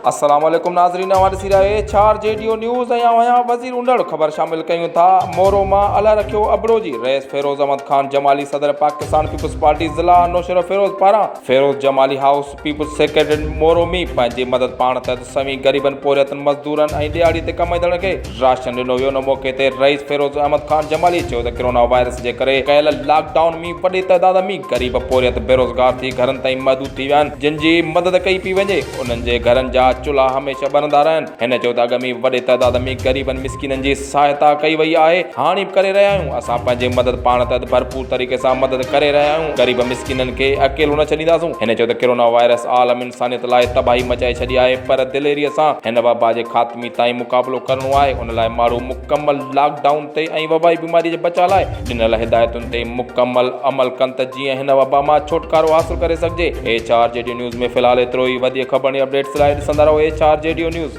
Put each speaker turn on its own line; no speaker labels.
अस्सलाम वालेकुम नाज़रीन, हमारे सिराए 4 जेडीओ न्यूज़ ऐं वज़ीर उंडड़ ख़बर शामिल कयूं था। मोरो मां अला रखियो अबरोजी रईस फेरोज़ अहमद खान जमाली सदर पाकिस्तान पीपुल्स पार्टी ज़िला नौशर फिरोज़ पारां Feroz Jamali house peoples secretary Moro में पंहिंजी मदद पाण तहत सभी ग़रीबनि पोरियतनि मज़दूरनि ऐं ॾियारी ते कमाईंदड़नि खे राशन ॾिनो वियो। उन मौक़े ते रईस फेरोज़ अहमद खान जमाली चयो त कोरोना वायरस जे करे कयल लॉकडाउन में वॾी तइदाद में ग़रीब पोरियत बेरोज़गार थी घरनि ताईं महदूद थी विया आहिनि, जिन जी मदद कई पई वञे। उन्हनि जे घरनि जा चुल्हा हमेशह ॿरंदा रहनि। हिन चयो त अॻ में वॾे तइदाद में ग़रीबनि मिसकिननि जी सहायता कई वई आहे, हाणे बि करे रहिया आहियूं। असां पंहिंजे मदद पाण तहत भरपूर तरीक़े सां मदद करे रहिया आहियूं, ग़रीब मिसकिननि खे अकेलो न छॾींदासूं। हिन चयो त कोरोना वायरस आलम इंसानियत लाइ तबाही मचाए छॾी आहे, पर दिलेरीअ सां हिन वबा जे ख़ात्मे ताईं मुक़ाबिलो करणो आहे। उन लाइ माण्हू मुकमल लॉकडाउन ते ऐं वबाई बीमारी जे बचाव लाइ ॾिनल हिदायतुनि ते मुकमल अमल कनि त जीअं हिन वबा मां छुटकारो हासिल करे सघिजे। HR जेडीओ न्यूज़ में फ़िलहाल एतिरो ई। वधीक ख़बरनि अपडेट्स लाइ ॾिसंदा रहो HR जेडीओ न्यूज़।